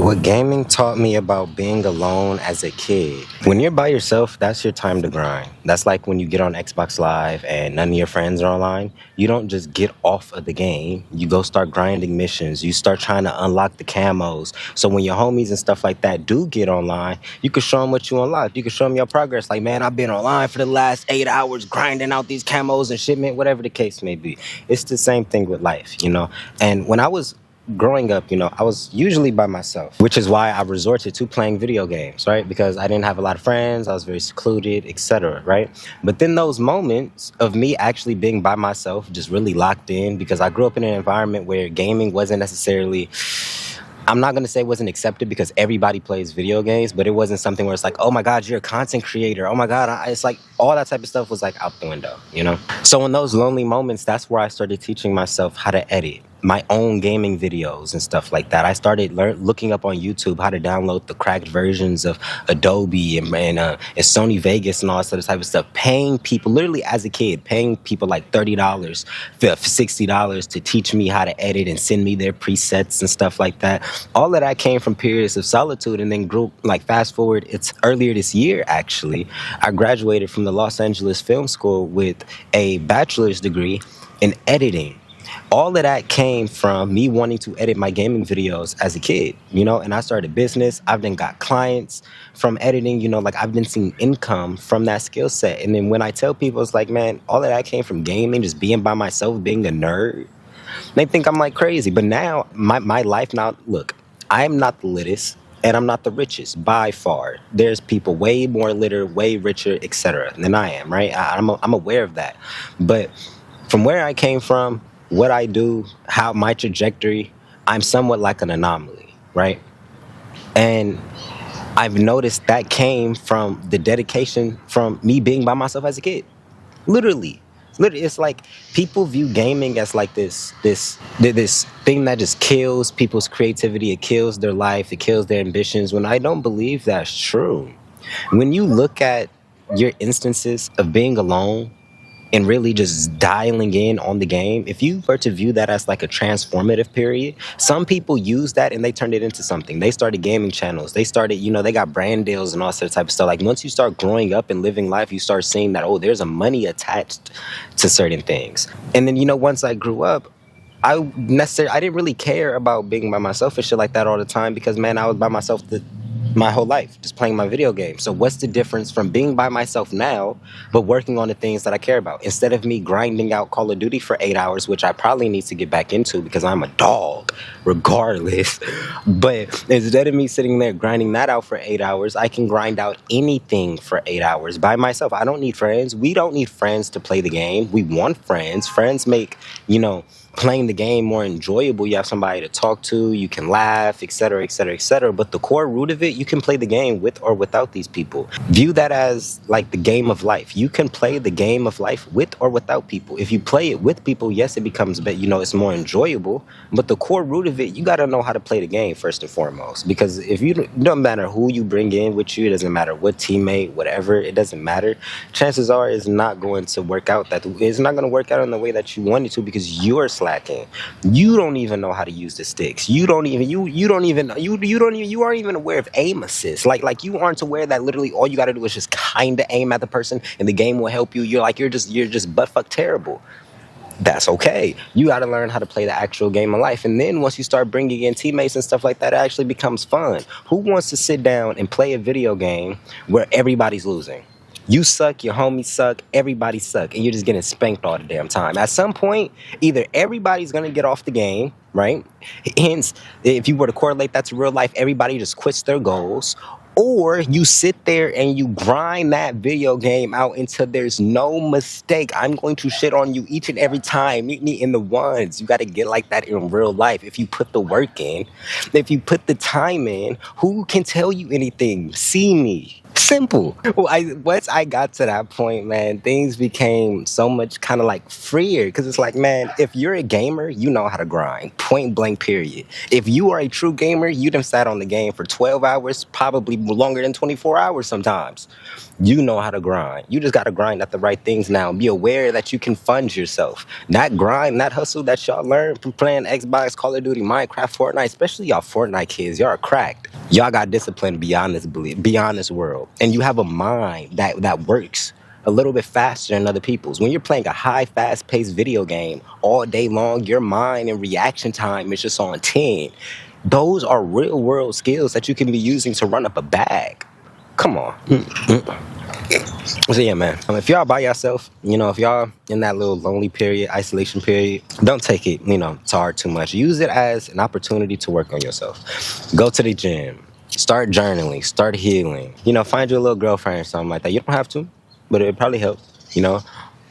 What gaming taught me about being alone as a kid. When you're by yourself, that's your time to grind. That's like when you get on Xbox Live and none of your friends are online. You don't just get off of the game. You go start grinding missions. You start trying to unlock the camos. So when your homies and stuff like that do get online, you can show them what you unlocked. You can show them your progress. Like, man, I've been online for the last 8 hours grinding out these camos and shipment, whatever the case may be. It's the same thing with life, you know? And when I was growing up, I was usually by myself, which is why I resorted to playing video games, right? Because I didn't have a lot of friends, I was very secluded, etc., right? But then those moments of me actually being by myself, just really locked in, because I grew up in an environment where gaming wasn't necessarily, I'm not going to say it wasn't accepted because everybody plays video games, but it wasn't something where it's like, oh my God, you're a content creator. Oh my God, it's like all that type of stuff was like out the window, So in those lonely moments, that's where I started teaching myself how to edit my own gaming videos and stuff like that. I started looking up on YouTube how to download the cracked versions of Adobe and Sony Vegas and all that sort of type of stuff. Paying people, literally as a kid, paying people like $30, $60 to teach me how to edit and send me their presets and stuff like that. All of that came from periods of solitude, and then grew, like, fast forward, it's earlier this year, actually, I graduated from the Los Angeles Film School with a bachelor's degree in editing. All of that came from me wanting to edit my gaming videos as a kid, and I started business. I've then got clients from editing, like I've been seeing income from that skill set. And then when I tell people, it's like, man, all of that came from gaming, just being by myself, being a nerd. They think I'm like crazy. But now, my life now, look, I'm not the littest and I'm not the richest by far. There's people way more litter, way richer, etc. than I am, right? I'm aware of that. But from where I came from, what I do, how my trajectory, I'm somewhat like an anomaly, right? And I've noticed that came from the dedication from me being by myself as a kid. Literally, it's like people view gaming as like this thing that just kills people's creativity. It kills their life. It kills their ambitions. When I don't believe that's true. When you look at your instances of being alone and really just dialing in on the game, if you were to view that as like a transformative period, some people use that and they turned it into something. They started gaming channels. They started, they got brand deals and all that type of stuff. Like, once you start growing up and living life, you start seeing that, oh, there's a money attached to certain things. And then, once I grew up, I didn't really care about being by myself and shit like that all the time, because, man, I was by myself my whole life, just playing my video games. So what's the difference from being by myself now, but working on the things that I care about? Instead of me grinding out Call of Duty for 8 hours, which I probably need to get back into because I'm a dog, regardless. But instead of me sitting there grinding that out for 8 hours, I can grind out anything for 8 hours by myself. I don't need friends. We don't need friends to play the game. We want friends. Friends make, playing the game more enjoyable. You have somebody to talk to, you can laugh, etc., etc., etc. But the core root of it, you can play the game with or without these people. View that as like the game of life. You can play the game of life with or without people. If you play it with people, yes, it becomes better, it's more enjoyable. But the core root of it, you got to know how to play the game first and foremost. Because if you don't matter who you bring in with you, it doesn't matter what teammate, whatever, it doesn't matter. Chances are it's not going to work out. It's not going to work out in the way that you want it to, because you're slacking. You don't even know how to use the sticks. You aren't even aware of aim assist. Like you aren't aware that literally all you got to do is just kind of aim at the person and the game will help you. You're just buttfuck terrible. That's okay. You got to learn how to play the actual game of life. And then once you start bringing in teammates and stuff like that, it actually becomes fun. Who wants to sit down and play a video game where everybody's losing? You suck, your homies suck, everybody suck, and you're just getting spanked all the damn time. At some point, either everybody's going to get off the game, right? Hence, if you were to correlate that to real life, everybody just quits their goals. Or you sit there and you grind that video game out until there's no mistake. I'm going to shit on you each and every time. Meet me in the ones. You got to get like that in real life. If you put the work in, if you put the time in, who can tell you anything? See me. Simple. Well, once I got to that point, man, things became so much kind of like freer because it's like, man, if you're a gamer, you know how to grind. Point blank, period. If you are a true gamer, you done sat on the game for 12 hours, probably longer than 24 hours sometimes. You know how to grind. You just got to grind at the right things now. Be aware that you can fund yourself. That grind, that hustle that y'all learned from playing Xbox, Call of Duty, Minecraft, Fortnite, especially y'all Fortnite kids, y'all are cracked. Y'all got discipline beyond this belief, beyond this world. And you have a mind that works a little bit faster than other people's. When you're playing a high, fast-paced video game all day long, your mind and reaction time is just on 10. Those are real-world skills that you can be using to run up a bag. Come on. So yeah, man. If y'all by yourself, if y'all in that little lonely period, isolation period, don't take it, to heart too much. Use it as an opportunity to work on yourself. Go to the gym. Start journaling. Start healing. Find you a little girlfriend or something like that. You don't have to, but it would probably help.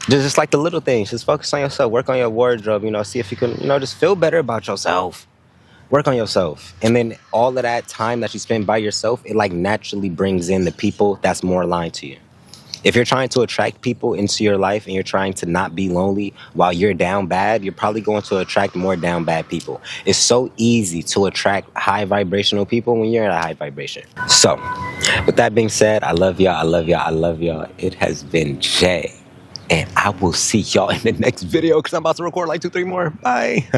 Just like the little things. Just focus on yourself. Work on your wardrobe. See if you can, just feel better about yourself. Work on yourself. And then all of that time that you spend by yourself, it like naturally brings in the people that's more aligned to you. If you're trying to attract people into your life and you're trying to not be lonely while you're down bad, you're probably going to attract more down bad people. It's so easy to attract high vibrational people when you're at a high vibration. So, with that being said, I love y'all. I love y'all. I love y'all. It has been Jay. And I will see y'all in the next video because I'm about to record like 2-3 more. Bye.